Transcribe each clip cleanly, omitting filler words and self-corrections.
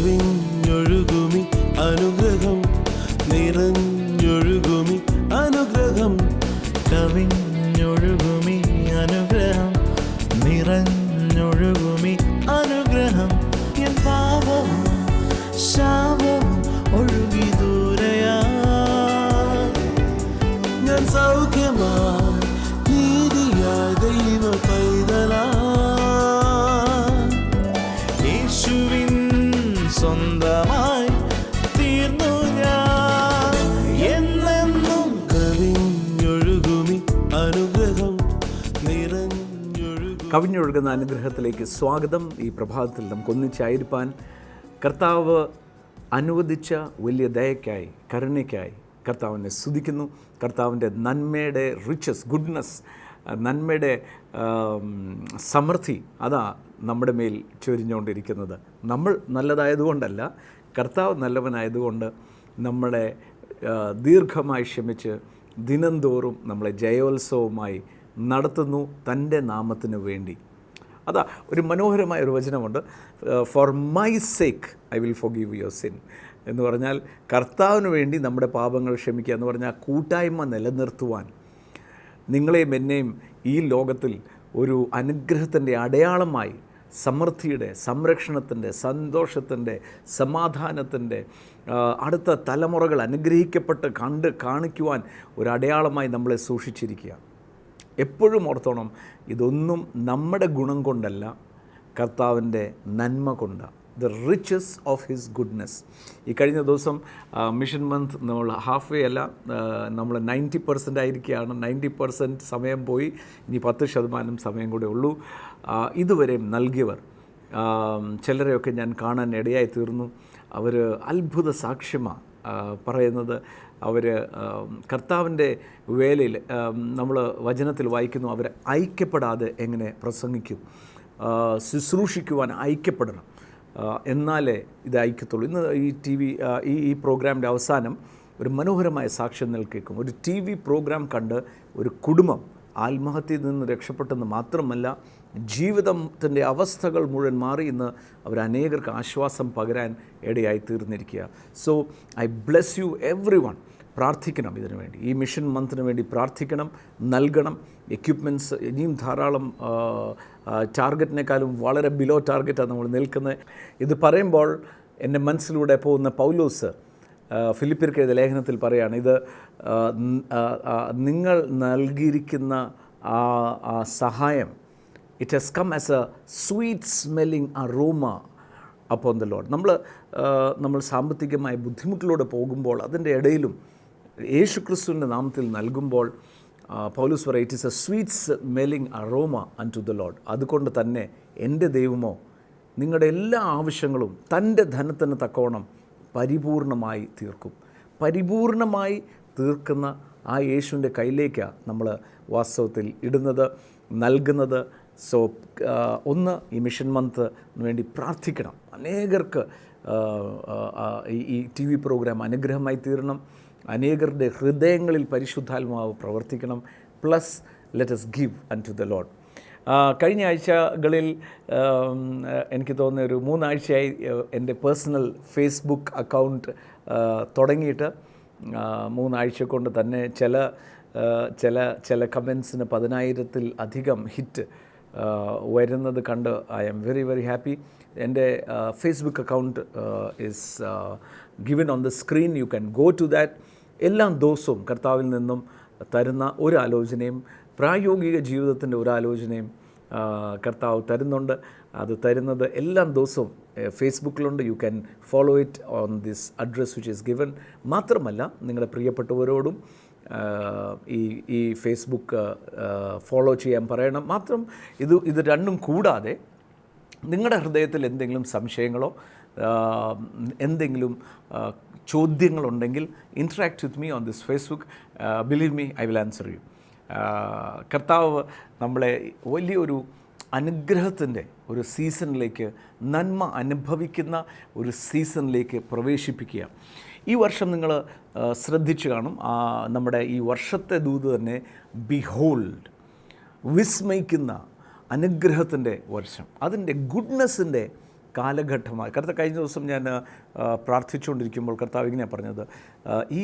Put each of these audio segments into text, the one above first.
കവിഞ്ഞൊഴുകുമി അനുഗ്രഹം നിറഞ്ഞൊഴുകുമി അനുഗ്രഹം കവിഞ്ഞൊഴുകുമി അനുഗ്രഹം നിറഞ്ഞൊഴുകുമി അനുഗ്രഹം എൻ പാപവും ശാപവും ഒഴുകി ദൂരയാ ഞാൻ സൗഖ്യമാ നീതിയായ ദൈവ പൈതലാ യേശുവിൻ സ്വന്തമായി തീർന്നു ഞാൻ എന്നെന്നും. കവിഞ്ഞൊഴുകുമി അനുഗ്രഹം നിറഞ്ഞൊഴുകും. കവിഞ്ഞൊഴുകുന്ന അനുഗ്രഹത്തിലേക്ക് സ്വാഗതം. ഈ പ്രഭാതത്തിൽ നമുക്കൊന്നിച്ചായിരിക്കാൻ കർത്താവ് അനുവദിച്ച വലിയ ദയക്കായി കരുണയ്ക്കായി കർത്താവിനെ സ്തുതിക്കുന്നു. കർത്താവിൻ്റെ നന്മയുടെ റിച്ചസ്, ഗുഡ്നസ്, നന്മയുടെ സമൃദ്ധി അതാ നമ്മുടെ മേൽ ചൊരിഞ്ഞുകൊണ്ടിരിക്കുന്നത്. നമ്മൾ നല്ലതായതുകൊണ്ടല്ല, കർത്താവ് നല്ലവനായതുകൊണ്ട് നമ്മളെ ദീർഘമായി ക്ഷമിച്ച് ദിനംതോറും നമ്മളെ ജയോത്സവമായി നടത്തുന്നു തൻ്റെ നാമത്തിനു വേണ്ടി. അതാ ഒരു മനോഹരമായ ഒരു വചനമുണ്ട്, for my sake I will forgive your sin എന്ന് പറഞ്ഞാൽ കർത്താവിന് വേണ്ടി നമ്മുടെ പാപങ്ങൾ ക്ഷമിക്കുക എന്ന് പറഞ്ഞാൽ കൂട്ടായ്മ നിലനിർത്തുവാൻ നിങ്ങളെയും എന്നെയും ഈ ലോകത്തിൽ ഒരു അനുഗ്രഹത്തിൻ്റെ അടയാളമായി സമൃദ്ധിയുടെ, സംരക്ഷണത്തിൻ്റെ, സന്തോഷത്തിൻ്റെ, സമാധാനത്തിൻ്റെ, അടുത്ത തലമുറകൾ അനുഗ്രഹിക്കപ്പെട്ട് കാണിക്കുവാൻ ഒരു അടയാളമായി നമ്മളെ സൂക്ഷിച്ചിരിക്കുക. എപ്പോഴും ഓർത്തോണം, ഇതൊന്നും നമ്മുടെ ഗുണം കൊണ്ടല്ല, കർത്താവിൻ്റെ നന്മ കൊണ്ടാണ്. The riches of his goodness. ഈ കഴിഞ്ഞ ദിവസം മിഷൻ മന്ത് നമ്മൾ ഹാഫ് വേ അല്ല, നമ്മൾ 90% ആയിരിക്കുകയാണ്. 90% സമയം പോയി, ഇനി 10% സമയം കൂടെ ഉള്ളൂ. ഇതുവരെയും നൽകിയവർ ചിലരെയൊക്കെ ഞാൻ കാണാൻ ഇടയായി തീർന്നു. അവർ അത്ഭുത സാക്ഷ്യമാണ് പറയുന്നത്. അവർ കർത്താവിൻ്റെ വേലയിൽ നമ്മൾ വചനത്തിൽ വായിക്കുന്നു, അവർ ഐക്യപ്പെടാതെ എങ്ങനെ പ്രസംഗിക്കും, ശുശ്രൂഷിക്കുവാൻ ഐക്യപ്പെടണം, എന്നാലേ ഇത് ഐക്യത്തുള്ളൂ. ഇന്ന് ഈ പ്രോഗ്രാമിൻ്റെ അവസാനം ഒരു മനോഹരമായ സാക്ഷ്യം കേൾക്കും. ഒരു TV പ്രോഗ്രാം കണ്ട് ഒരു കുടുംബം ആത്മഹത്യയിൽ നിന്ന് രക്ഷപ്പെട്ടെന്ന് മാത്രമല്ല, ജീവിതത്തിൻ്റെ അവസ്ഥകൾ മുഴുവൻ മാറി ഇന്ന് അവർ അനേകർക്ക് ആശ്വാസം പകരാൻ ഇടയായി തീർന്നിരിക്കുക. So I bless you every one. പ്രാർത്ഥിക്കണം ഇതിനു വേണ്ടി, ഈ മിഷൻ മന്തിന് വേണ്ടി പ്രാർത്ഥിക്കണം, നൽകണം. എക്യുപ്മെൻറ്റ്സ് ഇനിയും ധാരാളം, ടാർഗറ്റിനേക്കാളും വളരെ ബിലോ ടാർഗറ്റാണ് നമ്മൾ നിൽക്കുന്നത്. ഇത് പറയുമ്പോൾ എൻ്റെ മനസ്സിലൂടെ പോകുന്ന പൗലോസ് ഫിലിപ്പിയർക്ക് എഴുതിയ ലേഖനത്തിൽ പറയുകയാണ്, ഇത് നിങ്ങൾ നൽകിയിരിക്കുന്ന ആ സഹായം, it has come as a sweet smelling aroma upon the Lord. നമ്മൾ സാമ്പത്തികമായ ബുദ്ധിമുട്ടിലൂടെ പോകുമ്പോൾ അതിൻ്റെ ഇടയിലും യേശു ക്രിസ്തുവിൻ്റെ നാമത്തിൽ നൽകുമ്പോൾ പൗലോസ് പറയും, it is a sweet smelling aroma unto the Lord. അതുകൊണ്ട് തന്നെ എൻ്റെ ദൈവമോ നിങ്ങളുടെ എല്ലാ ആവശ്യങ്ങളും തൻ്റെ ധനത്തിന് തക്കവണ്ണം പരിപൂർണമായി തീർക്കും. പരിപൂർണമായി തീർക്കുന്ന ആ യേശുവിൻ്റെ കയ്യിലേക്കാണ് നമ്മൾ വാസ്തവത്തിൽ ഇടുന്നത്, നൽകുന്നത്. സോ ഒന്ന് ഈ മിഷൻ മന്തിന് വേണ്ടി പ്രാർത്ഥിക്കണം. അനേകർക്ക് ഈ TV പ്രോഗ്രാം അനുഗ്രഹമായി തീരണം. അനേകരുടെ ഹൃദയങ്ങളിൽ പരിശുദ്ധാത്മാവ് പ്രവർത്തിക്കണം. Please let us give unto the Lord. കഴിഞ്ഞ ആഴ്ചകളിൽ എനിക്ക് തോന്നുന്ന ഒരു 3 ആഴ്ചയായി എൻ്റെ പേഴ്സണൽ ഫേസ്ബുക്ക് അക്കൗണ്ട് തുടങ്ങിയിട്ട് 3 ആഴ്ച കൊണ്ട് തന്നെ ചില കമൻസിന് 10,000-ൽ അധികം ഹിറ്റ് വരുന്നത് കണ്ട് I am very very happy. എൻ്റെ Facebook account is given on the screen. You can go to that. എല്ലാ ദിവസവും കർത്താവിൽ നിന്നും തരുന്ന ഒരു ആലോചനയും പ്രായോഗിക ജീവിതത്തിൻ്റെ ഒരു ആലോചനയും കർത്താവ് തരുന്നുണ്ട്. അത് തരുന്നത് എല്ലാ ദിവസവും ഫേസ്ബുക്കിലുണ്ട്. You can follow it on this address which is given. മാത്രമല്ല, നിങ്ങളുടെ പ്രിയപ്പെട്ടവരോടും ഈ ഫേസ്ബുക്ക് ഫോളോ ചെയ്യാൻ പറയണം. മാത്രം ഇത് രണ്ടും കൂടാതെ നിങ്ങളുടെ ഹൃദയത്തിൽ എന്തെങ്കിലും സംശയങ്ങളോ എന്തെങ്കിലും ചോദ്യങ്ങളുണ്ടെങ്കിൽ interact with me on this Facebook. Believe me, I will answer you. കർത്താവ് നമ്മളെ വലിയൊരു അനുഗ്രഹത്തിൻ്റെ ഒരു സീസണിലേക്ക്, നന്മ അനുഭവിക്കുന്ന ഒരു സീസണിലേക്ക് പ്രവേശിപ്പിക്കുക. ഈ വർഷം നിങ്ങൾ ശ്രദ്ധിച്ചു കാണും, നമ്മുടെ ഈ വർഷത്തെ ദൂത് തന്നെ ബിഹോൾഡ്, വിസ്മയിക്കുന്ന അനുഗ്രഹത്തിൻ്റെ വർഷം, അതിൻ്റെ ഗുഡ്നെസ്സിൻ്റെ കാലഘട്ടമായി. കഴിഞ്ഞ ദിവസം ഞാൻ പ്രാർത്ഥിച്ചുകൊണ്ടിരിക്കുമ്പോൾ കർത്താവ് ഇങ്ങനെയാണ് പറഞ്ഞത്, ഈ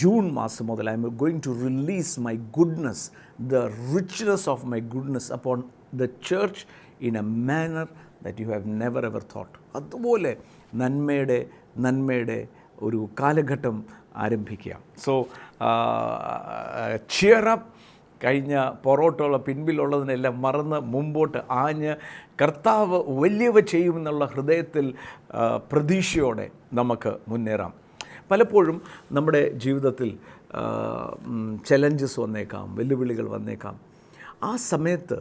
ജൂൺ മാസം മുതൽ I am going to release my goodness, the richness of my goodness upon the church in a manner that you have never ever thought. അതുപോലെ നന്മയുടെ ഒരു കാലഘട്ടം ആരംഭിക്കുക. So cheer up. കഴിഞ്ഞ പുറകോട്ടുള്ള പിൻപിലുള്ളതിനെല്ലാം മറന്ന് മുമ്പോട്ട് ആഞ്ഞ് കർത്താവ് വലിയവ ചെയ്യുമെന്നുള്ള ഹൃദയത്തിൽ പ്രതീക്ഷയോടെ നമുക്ക് മുന്നേറാം. പലപ്പോഴും നമ്മുടെ ജീവിതത്തിൽ ചലഞ്ചസ് വന്നേക്കാം, വെല്ലുവിളികൾ വന്നേക്കാം. ആ സമയത്ത്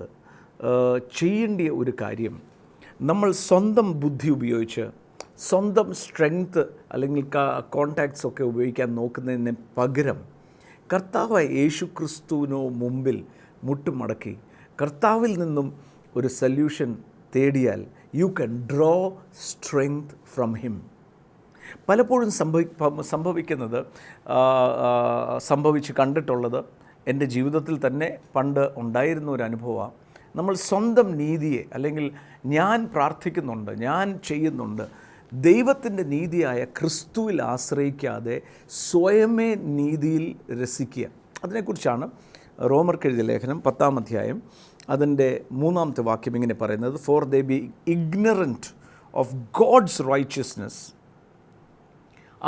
ചെയ്യേണ്ട ഒരു കാര്യം, നമ്മൾ സ്വന്തം ബുദ്ധി ഉപയോഗിച്ച് സ്വന്തം സ്ട്രെങ്ത്ത് അല്ലെങ്കിൽ കോണ്ടാക്ട്സ് ഒക്കെ ഉപയോഗിക്കാൻ നോക്കുന്നതിന് പകരം കർത്താവായ യേശു ക്രിസ്തുവിനോ മുമ്പിൽ മുട്ടുമടക്കി കർത്താവിൽ നിന്നും ഒരു സൊല്യൂഷൻ തേടിയാൽ you can draw strength from him. പലപ്പോഴും സംഭവിച്ച് കണ്ടിട്ടുള്ളത് എൻ്റെ ജീവിതത്തിൽ തന്നെ പണ്ട് ഉണ്ടായിരുന്ന ഒരു അനുഭവമാണ്. നമ്മൾ സ്വന്തം നീതിയെ, അല്ലെങ്കിൽ ഞാൻ പ്രാർത്ഥിക്കുന്നുണ്ട്, ഞാൻ ചെയ്യുന്നുണ്ട്, ദൈവത്തിൻ്റെ നീതിയായ ക്രിസ്തുവിൽ ആശ്രയിക്കാതെ സ്വയമേ നീതിയിൽ രസിക്കുക. അതിനെക്കുറിച്ചാണ് റോമർക്കെഴുതിയ ലേഖനം 10-ാം അധ്യായം അതിൻ്റെ 3-ാമത്തെ വാക്യം ഇങ്ങനെ പറയുന്നത്, for they be ignorant of God's righteousness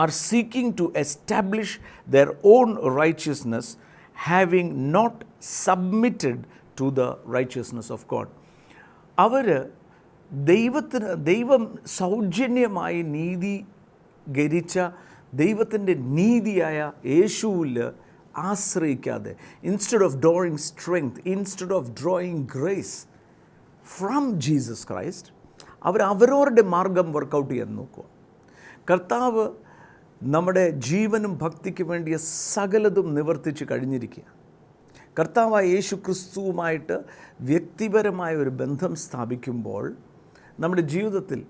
are seeking to establish their own righteousness having not submitted to the righteousness of God. ദൈവം സൗജന്യമായി നീതീകരിച്ച ദൈവത്തിൻ്റെ നീതിയായ യേശുവിൽ ആശ്രയിക്കാതെ, instead of drawing strength, instead of drawing grace from Jesus Christ, അവരവരുടെ മാർഗം workout ചെയ്യാൻ നോക്കുക. കർത്താവ് നമ്മുടെ ജീവനും ഭക്തിക്ക് വേണ്ടിയ സകലതും നിവർത്തിച്ച് കഴിഞ്ഞിരിക്കുക. കർത്താവായ യേശു ക്രിസ്തുവുമായിട്ട് വ്യക്തിപരമായ ഒരു ബന്ധം സ്ഥാപിക്കുമ്പോൾ നമ്മുടെ ജീവിതത്തിൽ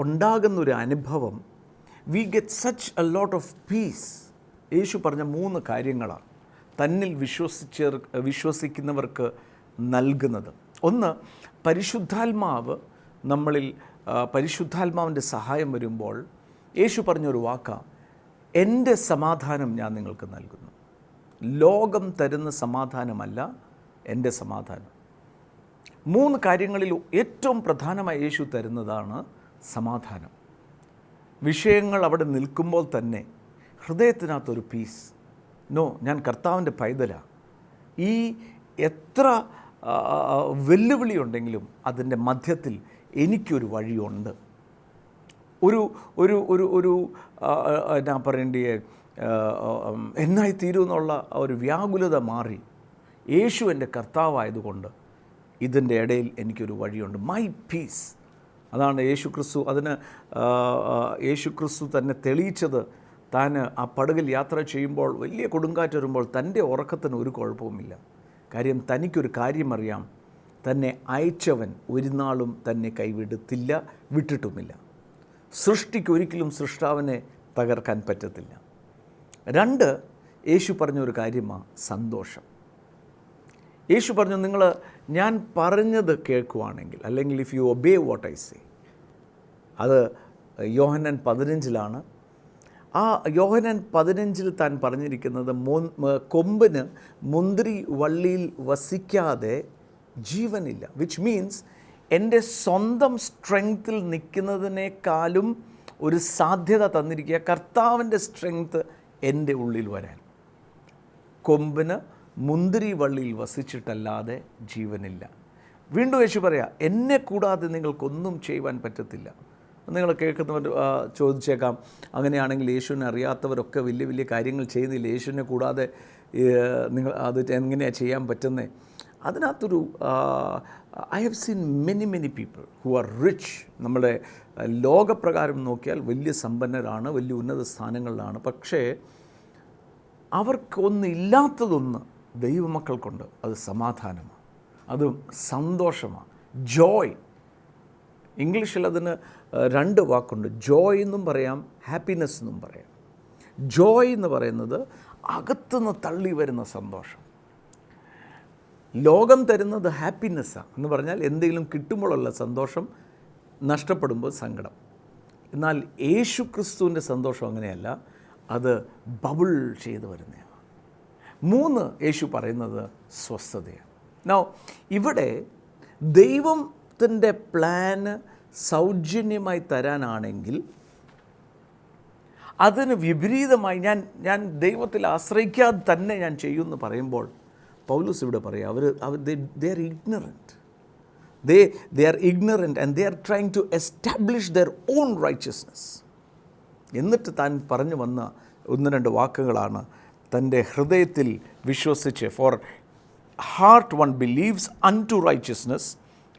ഉണ്ടാകുന്നൊരു അനുഭവം, we get such a lot of peace. Yesu പറഞ്ഞ 3 കാര്യങ്ങളാണ് തന്നിൽ വിശ്വസിക്കുന്നവർക്ക് നൽകുന്നത്. ഒന്ന്, പരിശുദ്ധാത്മാവിൻ്റെ സഹായം വരുമ്പോൾ യേശു പറഞ്ഞൊരു വാക്കാണ്, എൻ്റെ സമാധാനം ഞാൻ നിങ്ങൾക്ക് നൽകുന്നു. ലോകം തരുന്ന സമാധാനമല്ല എൻ്റെ സമാധാനം. 3 കാര്യങ്ങളിൽ ഏറ്റവും പ്രധാനമായി യേശു തരുന്നതാണ് സമാധാനം. വിഷയങ്ങൾ അവിടെ നിൽക്കുമ്പോൾ തന്നെ ഹൃദയത്തിനകത്തൊരു പീസ്. ഞാൻ കർത്താവിൻ്റെ പൈതലാണ്. ഈ എത്ര വെല്ലുവിളി ഉണ്ടെങ്കിലും അതിൻ്റെ മധ്യത്തിൽ എനിക്കൊരു വഴിയുണ്ട്. ഞാൻ പറയേണ്ടിയ എന്നായിത്തീരുമെന്നുള്ള ഒരു വ്യാകുലത മാറി, യേശു എൻ്റെ കർത്താവായതുകൊണ്ട് ഇതിൻ്റെ ഇടയിൽ എനിക്കൊരു വഴിയുണ്ട്. My piece. അതാണ് യേശു ക്രിസ്തു തന്നെ തെളിയിച്ചത്. താൻ ആ പടകിൽ യാത്ര ചെയ്യുമ്പോൾ വലിയ കൊടുങ്കാറ്റ് വരുമ്പോൾ തൻ്റെ ഉറക്കത്തിന് ഒരു കുഴപ്പവുമില്ല. കാര്യം തനിക്കൊരു കാര്യം അറിയാം, തന്നെ അയച്ചവൻ ഒരു നാളും തന്നെ കൈവിടത്തില്ല, വിട്ടിട്ടുമില്ല. സൃഷ്ടിക്കൊരിക്കലും സൃഷ്ടാവിനെ തകർക്കാൻ പറ്റത്തില്ല. 2, യേശു പറഞ്ഞൊരു കാര്യമാണ് സന്തോഷം. യേശു പറഞ്ഞു, ഞാൻ പറഞ്ഞത് കേൾക്കുവാണെങ്കിൽ, അല്ലെങ്കിൽ if you obey what I say. അത് യോഹന്നാൻ 15-ലാണ്. ആ യോഹന്നാൻ 15 താൻ പറഞ്ഞിരിക്കുന്നത്, കൊമ്പിന് മുന്തിരി വള്ളിയിൽ വസിക്കാതെ ജീവനില്ല. വിച്ച് മീൻസ് എൻ്റെ സ്വന്തം സ്ട്രെങ്ത്തിൽ നിൽക്കുന്നതിനേക്കാളും ഒരു സാധ്യത തന്നിരിക്കുക കർത്താവിൻ്റെ സ്ട്രെങ്ത്ത് എൻ്റെ ഉള്ളിൽ വരാൻ. കൊമ്പിന് മുന്തിരി വള്ളിയിൽ വസിച്ചിട്ടല്ലാതെ ജീവനില്ല. വീണ്ടും യേശു പറയാം, എന്നെ കൂടാതെ നിങ്ങൾക്കൊന്നും ചെയ്യുവാൻ പറ്റത്തില്ല. നിങ്ങൾ കേൾക്കുന്നവർ ചോദിച്ചേക്കാം, അങ്ങനെയാണെങ്കിൽ യേശുവിനെ അറിയാത്തവരൊക്കെ വലിയ വലിയ കാര്യങ്ങൾ ചെയ്യുന്നില്ല, യേശുവിനെ കൂടാതെ നിങ്ങൾ അത് എങ്ങനെയാണ് ചെയ്യാൻ പറ്റുന്നത്? അതിനകത്തൊരു I have seen many people who are rich. നമ്മുടെ ലോകപ്രകാരം നോക്കിയാൽ വലിയ സമ്പന്നരാണ്, വലിയ ഉന്നത സ്ഥാനങ്ങളിലാണ്. പക്ഷേ അവർക്കൊന്നില്ലാത്തതൊന്ന് ദൈവമക്കൾക്കുണ്ട്. അത് സമാധാനമാണ്, അത് സന്തോഷമാണ്, ജോയ്. ഇംഗ്ലീഷിൽ അതിന് 2 വാക്കുണ്ട്. ജോയ് എന്നും പറയാം, ഹാപ്പിനെസ് എന്നും പറയാം. ജോയ് എന്ന് പറയുന്നത് അകത്തുനിന്ന് തള്ളി വരുന്ന സന്തോഷം. ലോകം തരുന്നത് ഹാപ്പിനെസ്സാണ് എന്ന് പറഞ്ഞാൽ എന്തെങ്കിലും കിട്ടുമ്പോഴുള്ള സന്തോഷം. നഷ്ടപ്പെടുമ്പോൾ സങ്കടം. എന്നാൽ യേശു ക്രിസ്തുവിൻ്റെ സന്തോഷം അങ്ങനെയല്ല, അത് ബബിൾ ചെയ്ത് വരുന്നതാണ്. 3 യേശു പറയുന്നത് സ്വസ്ഥതയാണ്. നൗ ഇവിടെ ദൈവത്തിൻ്റെ പ്ലാന് സൗജന്യമായി തരാനാണെങ്കിൽ അതിന് വിപരീതമായി ഞാൻ ദൈവത്തിൽ ആശ്രയിക്കാതെ തന്നെ ഞാൻ ചെയ്യുമെന്ന് പറയുമ്പോൾ പൗലോസ് ഇവിടെ പറയുക, they are ignorant. They are ignorant and they are trying to establish their own righteousness. എന്നിട്ട് താൻ പറഞ്ഞു വന്ന 1-2 വാക്കുകളാണ്, തൻ്റെ ഹൃദയത്തിൽ വിശ്വസിച്ച്, for heart one believes unto righteousness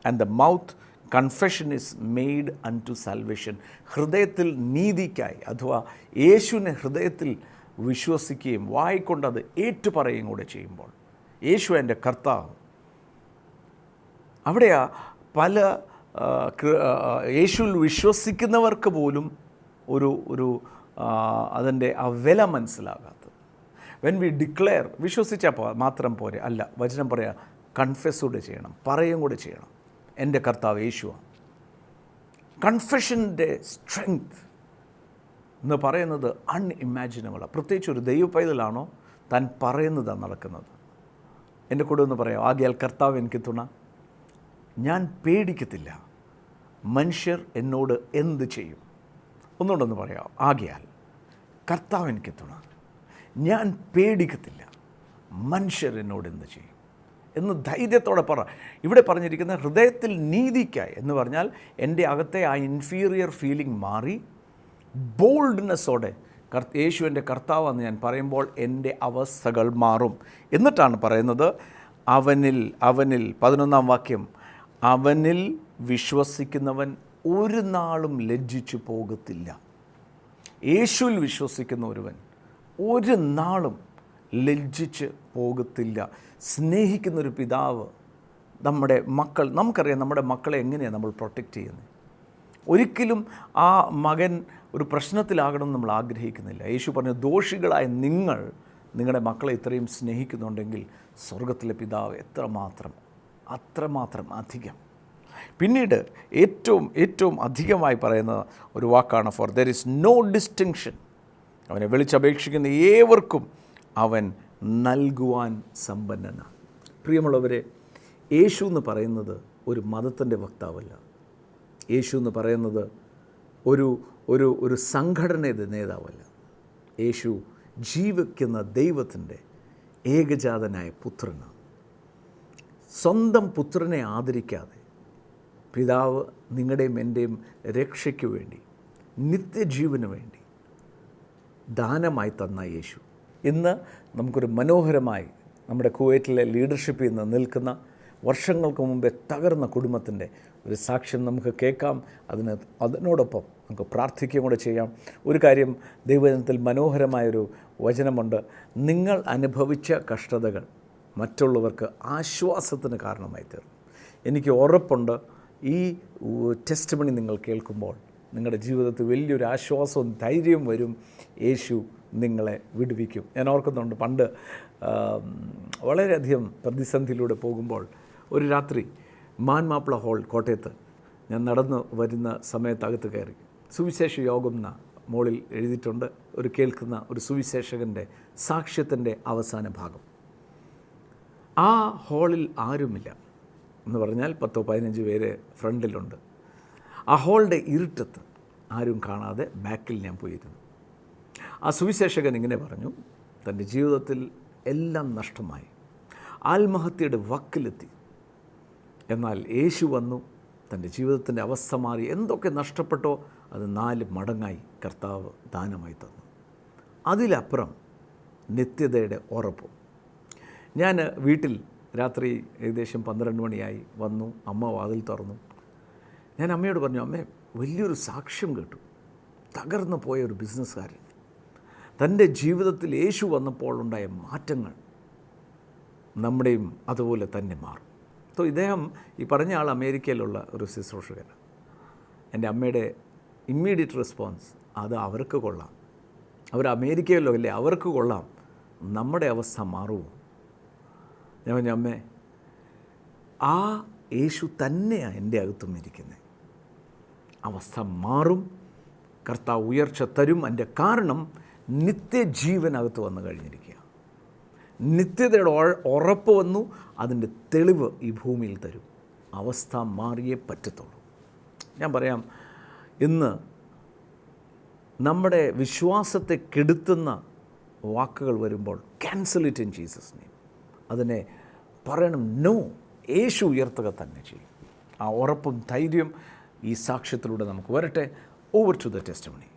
and the mouth confession is made unto salvation. ഹൃദയത്തിൽ നീതിക്കായി അഥവാ യേശുവിനെ ഹൃദയത്തിൽ വിശ്വസിക്കുകയും വായിക്കൊണ്ടത് ഏറ്റുപറയുകയും കൂടെ ചെയ്യുമ്പോൾ യേശു എൻ്റെ കർത്താവ്. അവിടെയാ പല യേശുവിൽ വിശ്വസിക്കുന്നവർക്ക് പോലും ഒരു അതിൻ്റെ ആ വില മനസ്സിലാകാത്തത്. വെൻ വി ഡിക്ലെയർ, വിശ്വസിച്ചാൽ മാത്രം പോരെ, അല്ല, വചനം പറയാ കൺഫെസ് കൂടെ ചെയ്യണം, പറയുകയും കൂടെ ചെയ്യണം, എൻ്റെ കർത്താവ് യേശുവാണ്. കൺഫെഷൻ്റെ സ്ട്രെങ്ത് എന്ന് പറയുന്നത് അൺഇമാജിനബിളാണ്. പ്രത്യേകിച്ച് ഒരു ദൈവ പൈതലാണോ താൻ പറയുന്നതാണ് നടക്കുന്നത്. എൻ്റെ കൂടെ ഒന്ന് പറയാം, ആകയാൽ കർത്താവ് എനിക്ക് തുണ, ഞാൻ പേടിക്കത്തില്ല, മനുഷ്യർ എന്നോട് എന്ത് ചെയ്യും. ഒന്നുകൊണ്ടൊന്ന് പറയാം, ആകയാൽ കർത്താവ് എനിക്ക് തുണ, ഞാൻ പേടിക്കത്തില്ല, മനുഷ്യർ എന്നോട് എന്ത് ചെയ്യും എന്ന് ധൈര്യത്തോടെ പറ. ഇവിടെ പറഞ്ഞിരിക്കുന്ന ഹൃദയത്തിൽ നീതിക്കായി എന്ന് പറഞ്ഞാൽ എൻ്റെ അകത്തെ ആ ഇൻഫീരിയർ ഫീലിംഗ് മാറി ബോൾഡ്നെസ്സോടെ യേശു എൻ്റെ കർത്താവെന്ന് ഞാൻ പറയുമ്പോൾ എൻ്റെ അവസ്ഥകൾ മാറും. എന്നിട്ടാണ് പറയുന്നത്, അവനിൽ 11-ാം വാക്യം, അവനിൽ വിശ്വസിക്കുന്നവൻ ഒരു നാളും ലജ്ജിച്ചു പോകത്തില്ല. യേശുവിൽ വിശ്വസിക്കുന്ന ഒരുവൻ ഒരു നാളും ലജ്ജിച്ച് പോകത്തില്ല. സ്നേഹിക്കുന്നൊരു പിതാവ്, നമ്മുടെ മക്കൾ, നമുക്കറിയാം നമ്മുടെ മക്കളെ എങ്ങനെയാണ് നമ്മൾ പ്രൊട്ടക്റ്റ് ചെയ്യുന്നത്. ഒരിക്കലും ആ മകൻ ഒരു പ്രശ്നത്തിലാകണം നമ്മൾ ആഗ്രഹിക്കുന്നില്ല. യേശു പറഞ്ഞു, ദോഷികളായ നിങ്ങളുടെ മക്കളെ ഇത്രയും സ്നേഹിക്കുന്നുണ്ടെങ്കിൽ സ്വർഗത്തിലെ പിതാവ് അത്രമാത്രം അധികം. പിന്നീട് ഏറ്റവും അധികമായി പറയുന്ന ഒരു വാക്കാണ്, for there is no distinction. അവനെ വിളിച്ചപേക്ഷിക്കുന്ന ഏവർക്കും അവൻ നൽകുവാൻ സമ്പന്നനാണ്. പ്രിയമുള്ളവരെ, യേശു എന്ന് പറയുന്നത് ഒരു മതത്തിൻ്റെ വക്താവല്ല. യേശു എന്ന് പറയുന്നത് ഒരു സംഘടനയുടെ നേതാവല്ല. യേശു ജീവിക്കുന്ന ദൈവത്തിൻ്റെ ഏകജാതനായ പുത്രനാണ്. സ്വന്തം പുത്രനെ ആദരിക്കാതെ പിതാവ് നിങ്ങളുടെയും എൻ്റെയും രക്ഷയ്ക്ക് വേണ്ടി, നിത്യജീവന് വേണ്ടി ദാനമായി തന്ന യേശു ഇന്ന് നമുക്കൊരു മനോഹരമായി നമ്മുടെ കുവൈറ്റിലെ ലീഡർഷിപ്പിൽ നിന്ന് നിൽക്കുന്ന, വർഷങ്ങൾക്ക് മുമ്പേ തകർന്ന കുടുംബത്തിൻ്റെ ഒരു സാക്ഷ്യം നമുക്ക് കേൾക്കാം. അതിനോടൊപ്പം നമുക്ക് പ്രാർത്ഥിക്കുകയും കൂടെ ചെയ്യാം. ഒരു കാര്യം ദൈവവചനത്തിൽ മനോഹരമായൊരു വചനമുണ്ട്, നിങ്ങൾ അനുഭവിച്ച കഷ്ടതകൾ മറ്റുള്ളവർക്ക് ആശ്വാസത്തിന് കാരണമായി തീർന്നു. എനിക്ക് ഉറപ്പുണ്ട് ഈ ടെസ്റ്റിമണി നിങ്ങൾ കേൾക്കുമ്പോൾ നിങ്ങളുടെ ജീവിതത്തിൽ വലിയൊരു ആശ്വാസവും ധൈര്യവും വരും. യേശു നിങ്ങളെ വിടുവിക്കും. ഞാൻ ഓർക്കുന്നുണ്ട്, പണ്ട് വളരെയധികം പ്രതിസന്ധിയിലൂടെ പോകുമ്പോൾ ഒരു രാത്രി മാൻമാപ്പിള ഹാൾ കോട്ടയത്ത് ഞാൻ നടന്നു വരുന്ന സമയത്തകത്ത് കയറി, സുവിശേഷ യോഗം എന്ന മോളിൽ എഴുതിയിട്ടുണ്ട്, ഒരു കേൾക്കുന്ന ഒരു സുവിശേഷകൻ്റെ സാക്ഷ്യത്തിൻ്റെ അവസാന ഭാഗം. ആ ഹാളിൽ ആരുമില്ല എന്ന് പറഞ്ഞാൽ 10-15 പേര് ഫ്രണ്ടിലുണ്ട്. ആ ഹാളിൻ്റെ ഇരുട്ടത്ത് ആരും കാണാതെ ബാക്കിൽ ഞാൻ പോയിരുന്നു. ആ സുവിശേഷകൻ ഇങ്ങനെ പറഞ്ഞു, തൻ്റെ ജീവിതത്തിൽ എല്ലാം നഷ്ടമായി, ആത്മഹത്യയുടെ വക്കിലെത്തി. എന്നാൽ യേശു വന്നു, തൻ്റെ ജീവിതത്തിൻ്റെ അവസ്ഥ മാറി. എന്തൊക്കെ നഷ്ടപ്പെട്ടോ അത് 4 മടങ്ങായി കർത്താവ് ദാനമായി തന്നു. അതിലപ്പുറം നിത്യതയുടെ ഉറപ്പും. ഞാൻ വീട്ടിൽ രാത്രി ഏകദേശം 12 മണിയായി വന്നു. അമ്മ വാതിൽ തുറന്നു. ഞാൻ അമ്മയോട് പറഞ്ഞു, അമ്മേ, വലിയൊരു സാക്ഷ്യം കേട്ടു. തകർന്നു പോയ ഒരു ബിസിനസ്സുകാരൻ തൻ്റെ ജീവിതത്തിൽ യേശു വന്നപ്പോൾ ഉണ്ടായ മാറ്റങ്ങൾ നമ്മുടെയും അതുപോലെ തന്നെ മാറും. അപ്പോൾ ഇദ്ദേഹം, ഈ പറഞ്ഞ ആൾ അമേരിക്കയിലുള്ള ഒരു ശുശ്രൂഷകനാണ്. എൻ്റെ അമ്മയുടെ ഇമ്മീഡിയറ്റ് റെസ്പോൺസ്, അത് അവർക്ക് കൊള്ളാം, അവർ അമേരിക്കയിലോ അല്ലേ, അവർക്ക് കൊള്ളാം, നമ്മുടെ അവസ്ഥ മാറുമോ? ഞാൻ പറഞ്ഞു, അമ്മേ, ആ യേശു തന്നെയാണ് എൻ്റെ അകത്തും ഇരിക്കുന്നത്. അവസ്ഥ മാറും. കർത്താവ് ഉയർച്ച തരും. അതിൻ്റെ കാരണം നിത്യജീവനകത്ത് വന്നു കഴിഞ്ഞിരിക്കുക. നിത്യതയുടെ ഉറപ്പ് വന്നു. അതിൻ്റെ തെളിവ് ഈ ഭൂമിയിൽ തരും. അവസ്ഥ മാറിയേ പറ്റത്തുള്ളൂ. ഞാൻ പറയാം, ഇന്ന് നമ്മുടെ വിശ്വാസത്തെ കെടുത്തുന്ന വാക്കുകൾ വരുമ്പോൾ cancel it in Jesus name. അതിനെ പറയണം, നോ, യേശു ഉയർത്തുക തന്നെ ചെയ്യും. ആ ഉറപ്പും ധൈര്യം ഈ സാക്ഷ്യത്തിലൂടെ നമുക്ക് വരട്ടെ. Over to the testimony.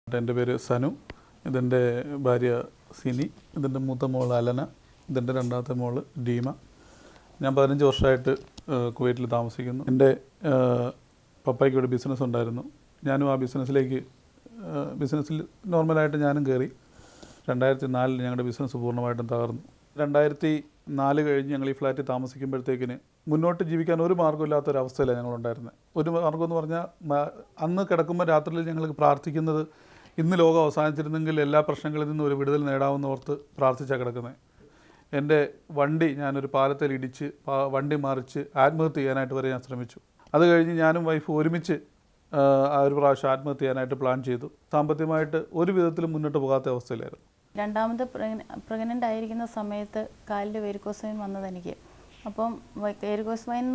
എൻ്റെ പേര് സനു, ഇതെൻ്റെ ഭാര്യ സിനി, ഇതിൻ്റെ മൂത്ത മോൾ അലന, ഇതെൻ്റെ രണ്ടാമത്തെ മോള് ഡീമ. ഞാൻ 15 വർഷമായിട്ട് കുവൈറ്റിൽ താമസിക്കുന്നു. എൻ്റെ പപ്പായ്ക്ക് ഒരു ബിസിനസ് ഉണ്ടായിരുന്നു. ഞാനും ആ ബിസിനസ്സിൽ നോർമലായിട്ട് ഞാനും കയറി. 2004 ഞങ്ങളുടെ ബിസിനസ് പൂർണ്ണമായിട്ടും തകർന്നു. 2004 കഴിഞ്ഞ് ഞങ്ങൾ ഈ ഫ്ലാറ്റിൽ താമസിക്കുമ്പോഴത്തേക്കിന് മുന്നോട്ട് ജീവിക്കാൻ ഒരു മാർഗ്ഗമില്ലാത്തൊരവസ്ഥയിലാണ് ഞങ്ങളുണ്ടായിരുന്നത്. ഒരു മാർഗ്ഗമെന്ന് പറഞ്ഞാൽ, അന്ന് കിടക്കുമ്പോൾ രാത്രിയിൽ ഞങ്ങൾ പ്രാർത്ഥിക്കുന്നത്, ഇന്ന് ലോകം അവസാനിച്ചിരുന്നെങ്കിൽ എല്ലാ പ്രശ്നങ്ങളിൽ നിന്നും ഒരു വിടുതൽ നേടാമെന്ന് ഓർത്ത് പ്രാർത്ഥിച്ചാണ് കിടക്കുന്നത്. എൻ്റെ വണ്ടി ഞാനൊരു പാലത്തിൽ ഇടിച്ച് വണ്ടി മറിച്ച് ആത്മഹത്യ ചെയ്യാനായിട്ട് വരെ ഞാൻ ശ്രമിച്ചു. അത് കഴിഞ്ഞ് ഞാനും വൈഫ് ഒരുമിച്ച് ഒരു പ്രാവശ്യം ആത്മഹത്യ ചെയ്യാനായിട്ട് പ്ലാൻ ചെയ്തു. സാമ്പത്തികമായിട്ട് ഒരു വിധത്തിലും മുന്നോട്ട് പോകാത്ത അവസ്ഥയിലായിരുന്നു. രണ്ടാമത് പ്രഗ്നൻ്റ് ആയിരിക്കുന്ന സമയത്ത് കാലിൽ വെരിക്കോസ് വെയിൻ വന്നത് എനിക്ക്. അപ്പം വെരിക്കോസ് വെയിൻ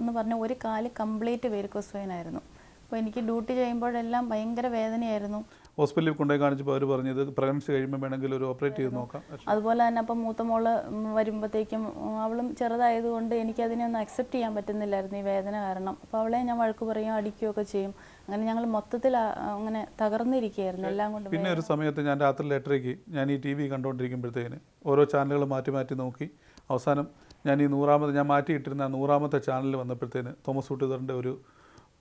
എന്ന് പറഞ്ഞാൽ ഒരു കാല് കംപ്ലീറ്റ് വെരിക്കോസ് വെയിൻ ആയിരുന്നു. അപ്പോൾ എനിക്ക് ഡ്യൂട്ടി ചെയ്യുമ്പോഴെല്ലാം ഭയങ്കര വേദനയായിരുന്നു. ഹോസ്പിറ്റലിൽ കൊണ്ടുപോയി കാണിച്ചപ്പോൾ അവർ പറഞ്ഞത് പ്രഗ്നൻസി കഴിയുമ്പോൾ വേണമെങ്കിൽ ഒരു ഓപ്പറേറ്റ് ചെയ്ത് നോക്കാം. അതുപോലെ തന്നെ അപ്പം മൂത്ത മോള് വരുമ്പോഴത്തേക്കും അവളും ചെറുതായതുകൊണ്ട് എനിക്കതിനെ ഒന്നും അക്സെപ്റ്റ് ചെയ്യാൻ പറ്റുന്നില്ലായിരുന്നു ഈ വേദന കാരണം. അപ്പോൾ അവളെ ഞാൻ വഴക്ക് പറയും, അടിക്കുകയൊക്കെ ചെയ്യും. അങ്ങനെ ഞങ്ങൾ മൊത്തത്തിൽ അങ്ങനെ തകർന്നിരിക്കുകയായിരുന്നു എല്ലാം കൊണ്ട്. പിന്നെ ഒരു സമയത്ത് ഞാൻ രാത്രി 8:30 ഞാൻ ഈ TV കണ്ടുകൊണ്ടിരിക്കുമ്പോഴത്തേന് ഓരോ ചാനലുകൾ മാറ്റി നോക്കി. അവസാനം ഞാൻ ഞാൻ മാറ്റിയിട്ടിരുന്ന 100ാമത്തെ ചാനലിൽ വന്നപ്പോഴത്തേന് തോമസ് ഊട്ടുകാരൻ്റെ ഒരു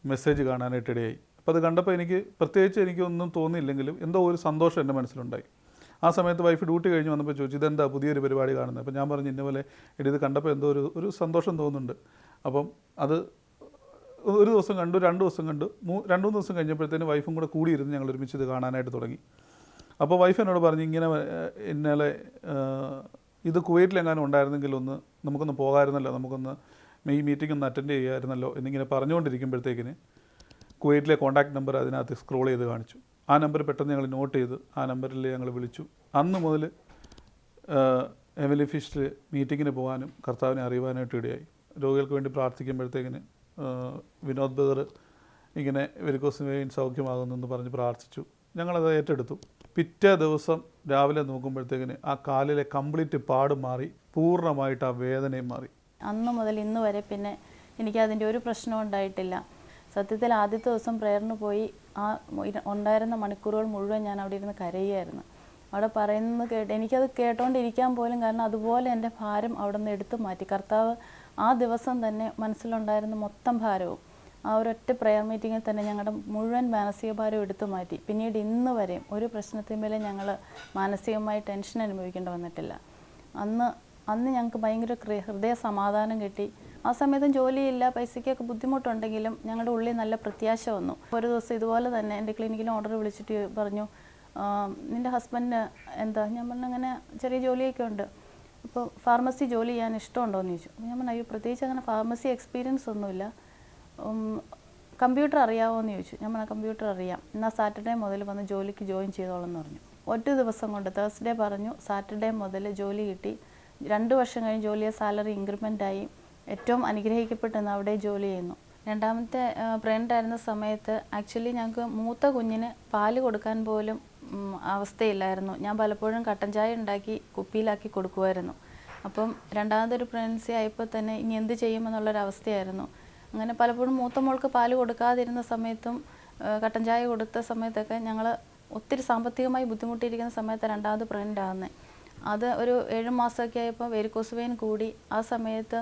മെസ്സേജ് കാണാനായിട്ട് ഇടയായി. അപ്പോൾ അത് കണ്ടപ്പോൾ പ്രത്യേകിച്ച് എനിക്കൊന്നും തോന്നിയില്ലെങ്കിലും എന്തോ ഒരു സന്തോഷം എൻ്റെ മനസ്സിലുണ്ടായി. ആ സമയത്ത് വൈഫ് ഡ്യൂട്ടി കഴിഞ്ഞ് വന്നപ്പോൾ ചോദിച്ചു, ഇതെന്താ പുതിയൊരു പരിപാടി കാണുന്നത്? അപ്പോൾ ഞാൻ പറഞ്ഞു, ഇന്നപോലെ ഇത് കണ്ടപ്പോൾ എന്തോ ഒരു സന്തോഷം തോന്നുന്നുണ്ട്. അപ്പം അത് ഒരു ദിവസം കണ്ടു, 2 ദിവസം കണ്ടു, 2-3 ദിവസം കഴിഞ്ഞപ്പോഴത്തേന് വൈഫും കൂടെ കൂടിയിരുന്ന് ഞങ്ങൾ ഒരുമിച്ച് ഇത് കാണാനായിട്ട് തുടങ്ങി. അപ്പോൾ വൈഫ് എന്നോട് പറഞ്ഞു, ഇന്നലെ ഇത് കുവൈറ്റിലെങ്ങാനും ഉണ്ടായിരുന്നെങ്കിൽ നമുക്കൊന്ന് പോകാമായിരുന്നല്ലോ, നമുക്കൊന്ന് ഈ മീറ്റിംഗ് ഒന്ന് അറ്റൻഡ് ചെയ്യാമായിരുന്നല്ലോ എന്നിങ്ങനെ പറഞ്ഞുകൊണ്ടിരിക്കുമ്പോഴത്തേക്കിന് കുവൈറ്റിലെ കോൺടാക്ട് നമ്പർ അതിനകത്ത് സ്ക്രോൾ ചെയ്ത് കാണിച്ചു. ആ നമ്പർ പെട്ടെന്ന് ഞങ്ങൾ നോട്ട് ചെയ്ത് ആ നമ്പറിൽ ഞങ്ങൾ വിളിച്ചു. അന്ന് മുതൽ ഹെവൻലി ഫീസ്റ്റ് മീറ്റിങ്ങിന് പോകാനും കർത്താവിനെ അറിയുവാനായിട്ട് ഇടയായി. രോഗികൾക്ക് വേണ്ടി പ്രാർത്ഥിക്കുമ്പോഴത്തേക്കിന് വിനോദ് ബ്രദർ ഇങ്ങനെ വെരിക്കോസ് വെയിൻ സൗഖ്യമാകുന്നെന്ന് പറഞ്ഞ് പ്രാർത്ഥിച്ചു. ഞങ്ങളത് ഏറ്റെടുത്തു. പിറ്റേ ദിവസം രാവിലെ നോക്കുമ്പോഴത്തേക്കിന് ആ കാലിലെ കംപ്ലീറ്റ് പാട് മാറി, പൂർണ്ണമായിട്ട് ആ വേദനയും മാറി. അന്ന് മുതൽ ഇന്ന് വരെ പിന്നെ എനിക്കതിൻ്റെ ഒരു പ്രശ്നവും ഉണ്ടായിട്ടില്ല. സത്യത്തിൽ ആദ്യത്തെ ദിവസം പ്രേയറിന് പോയി ആ ഉണ്ടായിരുന്ന മണിക്കൂറുകൾ മുഴുവൻ ഞാൻ അവിടെ ഇരുന്ന് കരയുകയായിരുന്നു. അവിടെ പറയുന്നത് എനിക്കത് കേട്ടോണ്ടിരിക്കാൻ പോലും, കാരണം അതുപോലെ എൻ്റെ ഭാരം അവിടെ നിന്ന് എടുത്തു മാറ്റി കർത്താവ്. ആ ദിവസം തന്നെ മനസ്സിലുണ്ടായിരുന്ന മൊത്തം ഭാരവും ആ ഒരൊറ്റ പ്രയർ മീറ്റിങ്ങിൽ തന്നെ ഞങ്ങളുടെ മുഴുവൻ മാനസിക ഭാരം എടുത്തു മാറ്റി. പിന്നീട് ഇന്ന് വരെയും ഒരു പ്രശ്നത്തിന്മേലെ ഞങ്ങൾ മാനസികമായി ടെൻഷൻ അനുഭവിക്കേണ്ടി വന്നിട്ടില്ല. അന്ന് ഞങ്ങൾക്ക് ഭയങ്കര ഹൃദയ സമാധാനം കിട്ടി. ആ സമയത്തും ജോലിയില്ല, പൈസയ്ക്കൊക്കെ ബുദ്ധിമുട്ടുണ്ടെങ്കിലും ഞങ്ങളുടെ ഉള്ളിൽ നല്ല പ്രത്യാശ വന്നു. ഒരു ദിവസം ഇതുപോലെ തന്നെ എൻ്റെ ക്ലിനിക്കിൽ ഓർഡർ വിളിച്ചിട്ട് പറഞ്ഞു, നിൻ്റെ ഹസ്ബൻഡിന് എന്താ? ഞാൻ പറഞ്ഞു, അങ്ങനെ ചെറിയ ജോലിയൊക്കെ ഉണ്ട്, അപ്പോൾ ഫാർമസി ജോലി ചെയ്യാൻ ഇഷ്ടമുണ്ടോ എന്ന് ചോദിച്ചു. ഞാൻ പറഞ്ഞു, അയ്യോ പ്രത്യേകിച്ച് അങ്ങനെ ഫാർമസി എക്സ്പീരിയൻസ് ഒന്നുമില്ല, കമ്പ്യൂട്ടർ അറിയാമോ എന്ന് ചോദിച്ചു. ഞാൻ പറഞ്ഞു, കമ്പ്യൂട്ടർ അറിയാം, എന്നാൽ സാറ്റർഡേ മുതൽ വന്ന് ജോലിക്ക് ജോയിൻ ചെയ്തോളാം എന്ന് പറഞ്ഞു. ഒറ്റ ദിവസം കൊണ്ട് തേഴ്സ്ഡേ പറഞ്ഞു, സാറ്റർഡേ മുതൽ ജോലി കിട്ടി. 2 വർഷം കഴിഞ്ഞ് ജോലിയെ സാലറി ഇൻക്രിമെൻ്റ് ആയി. ഏറ്റവും അനുഗ്രഹിക്കപ്പെട്ടെന്ന് അവിടെ ജോലി ചെയ്യുന്നു. രണ്ടാമത്തെ പ്രഗ്നൻ്റ് ആയിരുന്ന സമയത്ത് ആക്ച്വലി ഞങ്ങൾക്ക് മൂത്ത കുഞ്ഞിന് പാല് കൊടുക്കാൻ പോലും അവസ്ഥയില്ലായിരുന്നു. ഞാൻ പലപ്പോഴും കട്ടൻ ചായ ഉണ്ടാക്കി കുപ്പിയിലാക്കി കൊടുക്കുമായിരുന്നു. അപ്പം രണ്ടാമതൊരു പ്രഗ്നൻസി ആയപ്പോൾ തന്നെ ഇനി എന്ത് ചെയ്യുമെന്നുള്ളൊരവസ്ഥയായിരുന്നു. അങ്ങനെ പലപ്പോഴും മൂത്ത മോൾക്ക് പാല് കൊടുക്കാതിരുന്ന സമയത്തും കട്ടൻ ചായ കൊടുത്ത സമയത്തൊക്കെ ഞങ്ങൾ ഒത്തിരി സാമ്പത്തികമായി ബുദ്ധിമുട്ടിയിരിക്കുന്ന സമയത്ത് രണ്ടാമത് പ്രഗ്നൻ്റ് ആകുന്നത്. അത് ഒരു 7 മാസമൊക്കെ ആയപ്പോൾ വെരിക്കോസ് വെയിൻ കൂടി. ആ സമയത്ത്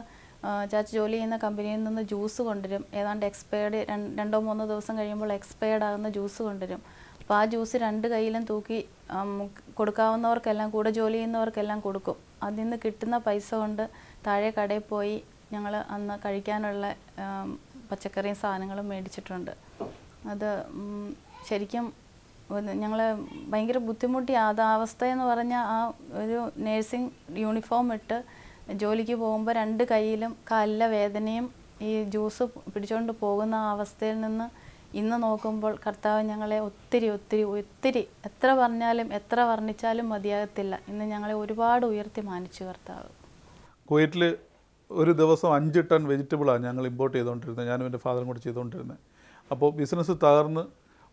ചാച്ചി ജോലി ചെയ്യുന്ന കമ്പനിയിൽ നിന്ന് ജ്യൂസ് കൊണ്ടുവരും. ഏതാണ്ട് എക്സ്പയർഡ് 2-3 ദിവസം കഴിയുമ്പോൾ എക്സ്പയർഡ് ആകുന്ന ജ്യൂസ് കൊണ്ടുവരും. അപ്പോൾ ആ ജ്യൂസ് 2 കൈയിലും തൂക്കി കൊടുക്കാവുന്നവർക്കെല്ലാം, കൂടെ ജോലി ചെയ്യുന്നവർക്കെല്ലാം കൊടുക്കും. അതിൽ നിന്ന് കിട്ടുന്ന പൈസ കൊണ്ട് താഴെ കടയിൽ പോയി ഞങ്ങൾ അന്ന് കഴിക്കാനുള്ള പച്ചക്കറിയും സാധനങ്ങളും മേടിച്ചിട്ടുണ്ട്. അത് ശരിക്കും ഞങ്ങൾ ഭയങ്കര ബുദ്ധിമുട്ടി. അവസ്ഥയെന്ന് പറഞ്ഞാൽ ആ ഒരു നേഴ്സിംഗ് യൂണിഫോം ഇട്ട് ജോലിക്ക് പോകുമ്പോൾ 2 കൈയിലും കാലിലെ വേദനയും ഈ ജ്യൂസ് പിടിച്ചുകൊണ്ട് പോകുന്ന ആ അവസ്ഥയിൽ നിന്ന് ഇന്ന് നോക്കുമ്പോൾ കർത്താവ് ഞങ്ങളെ ഒത്തിരി ഒത്തിരി ഒത്തിരി എത്ര പറഞ്ഞാലും എത്ര വർണ്ണിച്ചാലും മതിയാകത്തില്ല. ഇന്ന് ഞങ്ങളെ ഒരുപാട് ഉയർത്തി മാനിച്ചു കർത്താവ്. കുവൈറ്റിൽ ഒരു ദിവസം 5 ടൺ വെജിറ്റബിളാണ് ഞങ്ങൾ ഇമ്പോർട്ട് ചെയ്തുകൊണ്ടിരുന്നത്, ഞാനും എൻ്റെ ഫാദറും കൂടി ചെയ്തുകൊണ്ടിരുന്നത്. അപ്പോൾ ബിസിനസ് തകർന്ന്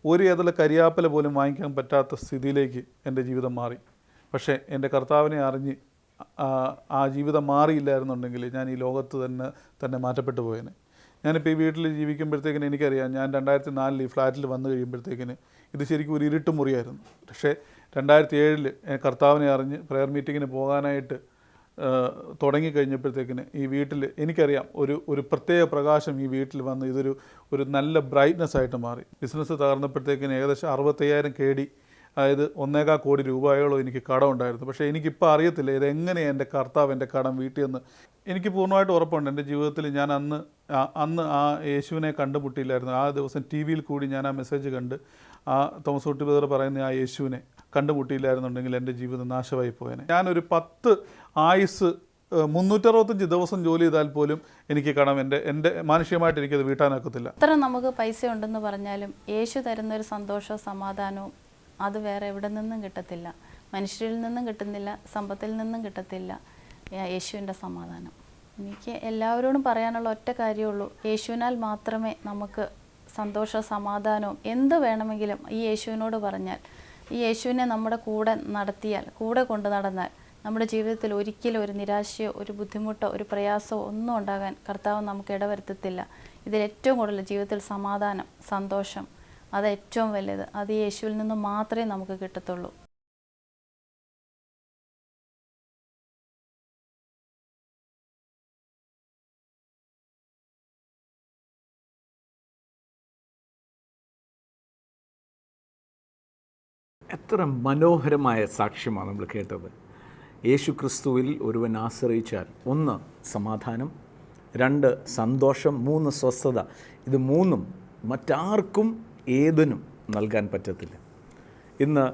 ഒരു ഏതല കരിയാപ്പല പോലും വാങ്ങിക്കാൻ പറ്റാത്ത സ്ഥിതിയിലേക്ക് എൻ്റെ ജീവിതം മാറി. പക്ഷേ എൻ്റെ കർത്താവിനെ അറിഞ്ഞ് ആ ജീവിതം മാറിയില്ലായിരുന്നുണ്ടെങ്കിൽ ഞാൻ ഈ ലോകത്ത് തന്നെ മാറ്റപ്പെട്ടു പോയേനെ. ഞാനിപ്പോൾ ഈ വീട്ടിൽ ജീവിക്കുമ്പോഴത്തേക്കിന് എനിക്കറിയാം, ഞാൻ 2004 ഈ ഫ്ലാറ്റിൽ വന്നു കഴിയുമ്പോഴത്തേക്കിന് ഇത് ശരിക്കും ഒരു ഇരുട്ട് മുറിയായിരുന്നു. പക്ഷേ 2007 കർത്താവിനെ അറിഞ്ഞ് പ്രെയർ മീറ്റിങ്ങിന് പോകാനായിട്ട് തുടങ്ങിക്കഴിഞ്ഞപ്പോഴത്തേക്കിന് ഈ വീട്ടിൽ എനിക്കറിയാം ഒരു പ്രത്യേക പ്രകാശം ഈ വീട്ടിൽ വന്ന് ഒരു നല്ല ബ്രൈറ്റ്നസ് ആയിട്ട് മാറി. ബിസിനസ് തകർന്നപ്പോഴത്തേക്കിന് ഏകദേശം 65,000 KD, അതായത് 1.25 കോടി രൂപയോളം എനിക്ക് കടം ഉണ്ടായിരുന്നു. പക്ഷേ എനിക്കിപ്പോൾ അറിയത്തില്ല ഇതെങ്ങനെയാണ് എൻ്റെ കർത്താവ് എൻ്റെ കടം വീട്ടിൽ. എനിക്ക് പൂർണ്ണമായിട്ട് ഉറപ്പുണ്ട് എൻ്റെ ജീവിതത്തിൽ ഞാൻ അന്ന് ആ യേശുവിനെ കണ്ടുമുട്ടിയില്ലായിരുന്നു. ആ ദിവസം TV-യിൽ കൂടി ഞാൻ ആ മെസ്സേജ് കണ്ട് ആ തോമസ് കുട്ടി ബ്രദർ പറയുന്ന ആ യേശുവിനെ കണ്ടുമുട്ടിയില്ലായിരുന്നുണ്ടെങ്കിൽ എൻ്റെ ജീവിതം നാശമായി പോയേനെ. ഞാനൊരു 10 ആയുസ് 365 ദിവസം ജോലി ചെയ്താൽ പോലും എനിക്ക് കടം എൻ്റെ മാനുഷികമായിട്ട് എനിക്കത് വീട്ടാനൊക്കത്തില്ല. എത്ര നമുക്ക് പൈസ ഉണ്ടെന്ന് പറഞ്ഞാലും യേശു തരുന്നൊരു സന്തോഷവും സമാധാനവും അത് വേറെ എവിടെ നിന്നും കിട്ടത്തില്ല. മനുഷ്യരിൽ നിന്നും കിട്ടുന്നില്ല, സമ്പത്തിൽ നിന്നും കിട്ടത്തില്ല യേശുവിൻ്റെ സമാധാനം. എനിക്ക് എല്ലാവരോടും പറയാനുള്ള ഒറ്റ കാര്യമുള്ളൂ, യേശുവിനാൽ മാത്രമേ നമുക്ക് സന്തോഷവും സമാധാനവും എന്ത് വേണമെങ്കിലും ഈ യേശുവിനോട് പറഞ്ഞാൽ, ഈ യേശുവിനെ നമ്മുടെ കൂടെ നടത്തിയാൽ, കൂടെ കൊണ്ടു നടന്നാൽ നമ്മുടെ ജീവിതത്തിൽ ഒരിക്കലും ഒരു നിരാശയോ ഒരു ബുദ്ധിമുട്ടോ ഒരു പ്രയാസമോ ഒന്നും ഉണ്ടാകാൻ കർത്താവ് നമുക്ക് ഇടവരുത്തത്തില്ല. ഇതിൽ ഏറ്റവും കൂടുതൽ ജീവിതത്തിൽ സമാധാനം, സന്തോഷം, അത് ഏറ്റവും വലുത്. അത് യേശുവിൽ നിന്ന് മാത്രമേ നമുക്ക് കിട്ടത്തുള്ളൂ. എത്ര മനോഹരമായ സാക്ഷ്യമാണ് നമ്മൾ കേട്ടത്. യേശു ക്രിസ്തുവിൽ ഒരുവൻ ആശ്രയിച്ചാൽ 1 സമാധാനം, 2 സന്തോഷം, 3 സ്വസ്ഥത. ഇത് 3ഉം മറ്റാർക്കും ഏതിനും നൽകാൻ പറ്റത്തില്ല. ഇന്ന്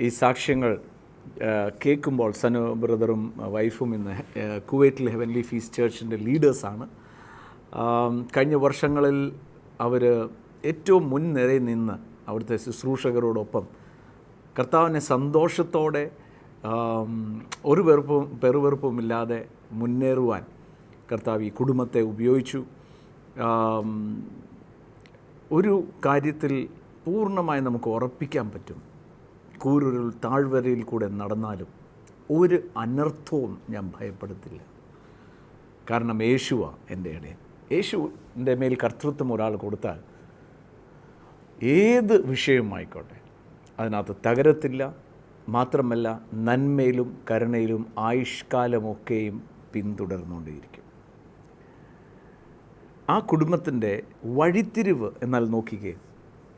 ഈ സാക്ഷ്യങ്ങൾ കേൾക്കുമ്പോൾ സനു ബ്രദറും വൈഫും ഇന്ന് കുവൈറ്റിൽ ഹെവൻലി ഫീസ്റ്റ് ചർച്ചിൻ്റെ ലീഡേഴ്സാണ്. കഴിഞ്ഞ വർഷങ്ങളിൽ അവർ ഏറ്റവും മുൻനിരയിൽ നിന്ന് അവിടുത്തെ ശുശ്രൂഷകരോടൊപ്പം കർത്താവിനെ സന്തോഷത്തോടെ ഒരു പെറുവെറുപ്പുമില്ലാതെ മുന്നേറുവാൻ കർത്താവ് ഈ കുടുംബത്തെ ഉപയോഗിച്ചു. ഒരു കാര്യത്തിൽ പൂർണ്ണമായി നമുക്ക് ഉറപ്പിക്കാൻ പറ്റും, കൂരുരുൾ താഴ്വരയിൽ കൂടെ നടന്നാലും ഒരു അനർത്ഥവും ഞാൻ ഭയപ്പെടുത്തില്ല. കാരണം യേശുവാണ് എൻ്റെ ഇടയൻ. യേശുവിൻ്റെ മേൽ കർത്തൃത്വം ഒരാൾ കൊടുത്താൽ ഏത് വിഷയമായിക്കോട്ടെ അതിനകത്ത് തകരത്തില്ല. മാത്രമല്ല നന്മയിലും കരുണയിലും ആയുഷ്കാലമൊക്കെയും പിന്തുടർന്നുകൊണ്ടേയിരിക്കും. ആ കുടുംബത്തിൻ്റെ വഴിത്തിരിവ് എന്നാൽ നോക്കിക്കേ,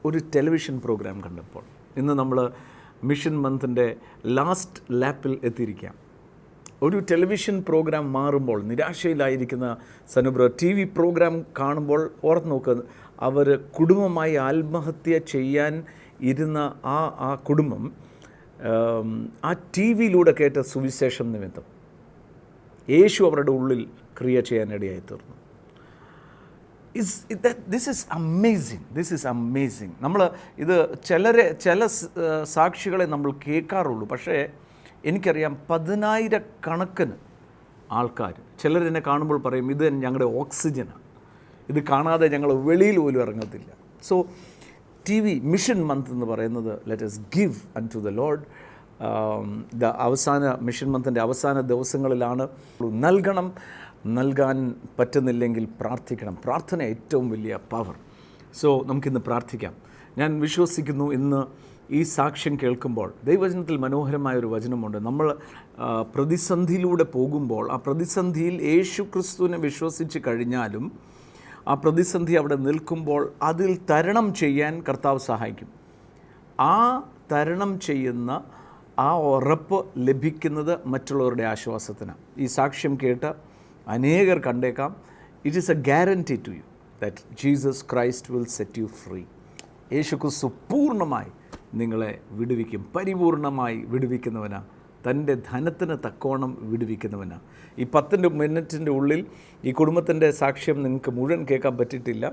ഒരു ടെലിവിഷൻ പ്രോഗ്രാം കണ്ടപ്പോൾ, ഇന്ന് നമ്മൾ മിഷൻ മന്തിൻ്റെ ലാസ്റ്റ് ലാപ്പിൽ എത്തിയിരിക്കാം. ഒരു ടെലിവിഷൻ പ്രോഗ്രാം മാറുമ്പോൾ നിരാശയിലായിരിക്കുന്ന സനുബ്ര TV പ്രോഗ്രാം കാണുമ്പോൾ ഓർത്ത് നോക്കുക, അവർ കുടുംബമായി ആത്മഹത്യ ചെയ്യാൻ ഇരുന്ന ആ കുടുംബം ആ TV-യിലൂടെ കേട്ട സുവിശേഷം നിമിത്തം യേശു അവരുടെ ഉള്ളിൽ ക്രിയ ചെയ്യാനിടയായി തീർന്നു. This is amazing. നമ്മൾ ഇത് ചില സാക്ഷികളെ നമ്മൾ കേൾക്കാറുള്ളൂ. പക്ഷേ എനിക്കറിയാം 10,000 കണക്കിന് ആൾക്കാർ, ചിലരെന്നെ കാണുമ്പോൾ പറയും ഇത് ഞങ്ങളുടെ ഓക്സിജനാണ്, ഇത് കാണാതെ ഞങ്ങൾ വെളിയിൽ പോലും ഇറങ്ങത്തില്ല. സോ TV മിഷൻ മന്ത് എന്ന് പറയുന്നത് let us give unto the Lord. അവസാന മിഷൻ മന്തിൻ്റെ അവസാന ദിവസങ്ങളിലാണ്. നൽകാൻ പറ്റുന്നില്ലെങ്കിൽ പ്രാർത്ഥിക്കണം. പ്രാർത്ഥന ഏറ്റവും വലിയ പവർ. സോ നമുക്കിന്ന് പ്രാർത്ഥിക്കാം. ഞാൻ വിശ്വസിക്കുന്നു ഇന്ന് ഈ സാക്ഷ്യം കേൾക്കുമ്പോൾ ദൈവവചനത്തിൽ മനോഹരമായൊരു വചനമുണ്ട്. നമ്മൾ പ്രതിസന്ധിയിലൂടെ പോകുമ്പോൾ ആ പ്രതിസന്ധിയിൽ യേശു ക്രിസ്തുവിനെ വിശ്വസിച്ച് കഴിഞ്ഞാലും ആ പ്രതിസന്ധി അവിടെ നിൽക്കുമ്പോൾ അതിൽ തരണം ചെയ്യാൻ കർത്താവ് സഹായിക്കും. ആ തരണം ചെയ്യുന്ന ആ ഉറപ്പ് ലഭിക്കുന്നത് മറ്റുള്ളവരുടെ ആശ്വാസത്തിനാണ്. ഈ സാക്ഷ്യം കേട്ട് അനേകർ കണ്ടേക്കാം. It is a guarantee to you that Jesus Christ will set you free. Yesu Kristu പൂർണ്ണമായി നിങ്ങളെ വിടുവിക്കും. പരിപൂർണമായി വിടുവിക്കുന്നവനാണ് തൻ്റെ ധനത്തിന് തക്കോണം വിടുവിക്കുന്നവനാണ്. ഈ 10 മിനിറ്റിൻ്റെ ഉള്ളിൽ ഈ കുടുംബത്തിൻ്റെ സാക്ഷ്യം നിങ്ങൾക്ക് മുഴുവൻ കേൾക്കാൻ പറ്റിയിട്ടില്ല.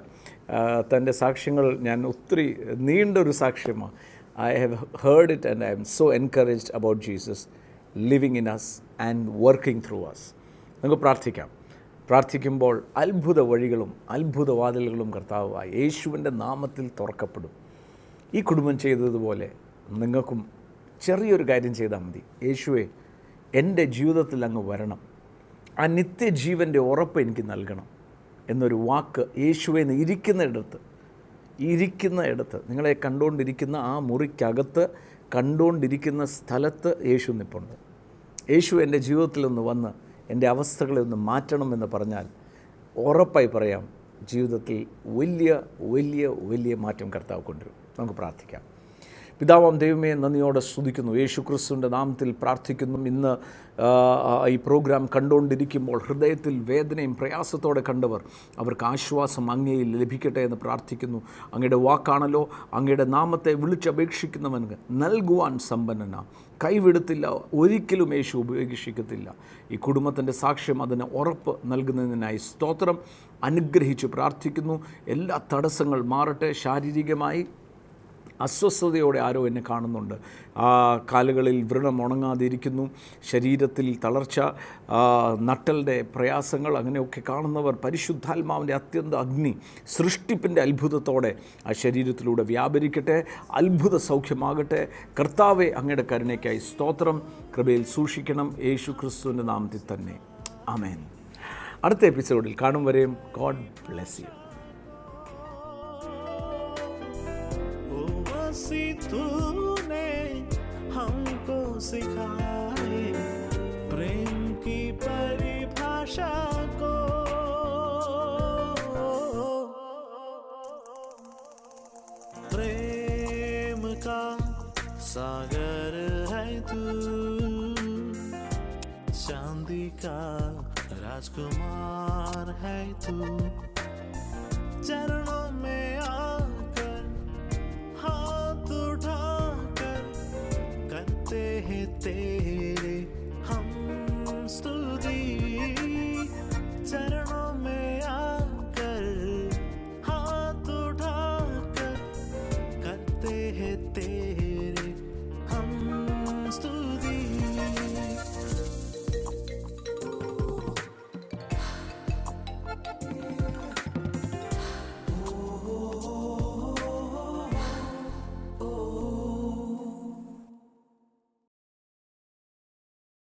തൻ്റെ സാക്ഷ്യങ്ങൾ ഞാൻ ഒത്തിരി നീണ്ടൊരു സാക്ഷ്യമാണ്. I have heard it and I am so encouraged about Jesus living in us and working through us. നമുക്ക് പ്രാർത്ഥിക്കാം. പ്രാർത്ഥിക്കുമ്പോൾ അത്ഭുത വഴികളും അത്ഭുത വാതിലുകളും കർത്താവായി യേശുവിൻ്റെ നാമത്തിൽ തുറക്കപ്പെടും. ഈ കുടുംബം ചെയ്തതുപോലെ നിങ്ങൾക്കും ചെറിയൊരു കാര്യം ചെയ്താൽ മതി. യേശുവേ, എൻ്റെ ജീവിതത്തിൽ അങ്ങ് വരണം, ആ നിത്യജീവൻ്റെ ഉറപ്പ് എനിക്ക് നൽകണം എന്നൊരു വാക്ക് യേശുവെ ഇരിക്കുന്ന ഇടത്ത് നിങ്ങളെ കണ്ടുകൊണ്ടിരിക്കുന്ന ആ മുറിക്കകത്ത് കണ്ടുകൊണ്ടിരിക്കുന്ന സ്ഥലത്ത് യേശു നിൽപ്പുണ്ട്. യേശു എൻ്റെ ജീവിതത്തിലൊന്ന് വന്ന് എൻ്റെ അവസ്ഥകളെ ഒന്ന് മാറ്റണമെന്ന് പറഞ്ഞാൽ ഉറപ്പായി പറയാം, ജീവിതത്തിൽ വലിയ വലിയ വലിയ മാറ്റം കർത്താവ് കൊണ്ടുവരും. നമുക്ക് പ്രാർത്ഥിക്കാം. പിതാവാം ദൈവമേ, നന്ദിയോടെ സ്തുതിക്കുന്നു. യേശു ക്രിസ്തുവിൻ്റെ നാമത്തിൽ പ്രാർത്ഥിക്കുന്നു. ഇന്ന് ഈ പ്രോഗ്രാം കണ്ടുകൊണ്ടിരിക്കുമ്പോൾ ഹൃദയത്തിൽ വേദനയും പ്രയാസത്തോടെ കണ്ടവർ, അവർക്ക് ആശ്വാസം അങ്ങയിൽ ലഭിക്കട്ടെ എന്ന് പ്രാർത്ഥിക്കുന്നു. അങ്ങയുടെ വാക്കാണല്ലോ, അങ്ങയുടെ നാമത്തെ വിളിച്ചപേക്ഷിക്കുന്നവന് നൽകുവാൻ സമ്പന്നന, കൈവിടത്തില്ല, ഒരിക്കലും യേശു ഉപേക്ഷിക്കത്തില്ല. ഈ കുടുംബത്തിൻ്റെ സാക്ഷ്യം അതിന് ഉറപ്പ് നൽകുന്നതിനായി സ്തോത്രം. അനുഗ്രഹിച്ച് പ്രാർത്ഥിക്കുന്നു. എല്ലാ തടസ്സങ്ങൾ മാറട്ടെ. ശാരീരികമായി അസ്വസ്ഥതയോടെ ആരോ എന്നെ കാണുന്നുണ്ട്. കാലുകളിൽ വ്രണം ഉണങ്ങാതിരിക്കുന്നു, ശരീരത്തിൽ തളർച്ച, നട്ടലിൻ്റെ പ്രയാസങ്ങൾ, അങ്ങനെയൊക്കെ കാണുന്നവർ പരിശുദ്ധാത്മാവിൻ്റെ അത്യന്ത അഗ്നി സൃഷ്ടിപ്പിൻ്റെ അത്ഭുതത്തോടെ ആ ശരീരത്തിലൂടെ വ്യാപരിക്കട്ടെ. അത്ഭുത സൗഖ്യമാകട്ടെ. കർത്താവെ, അങ്ങയുടെ കരുണയ്ക്കായി സ്തോത്രം. കൃപയിൽ സൂക്ഷിക്കണം. യേശു ക്രിസ്തുവിൻ്റെ നാമത്തിൽ തന്നെ. ആമേൻ. അടുത്ത എപ്പിസോഡിൽ കാണും വരെയും ഗോഡ് ബ്ലെസ് യു. तूने हमको सिखाए प्रेम की परिभाषा को, प्रेम का सागर है तू, चांदी का राजकुमार है तू, चरणों में आकर हाथ उठाकर करते हैं तेरे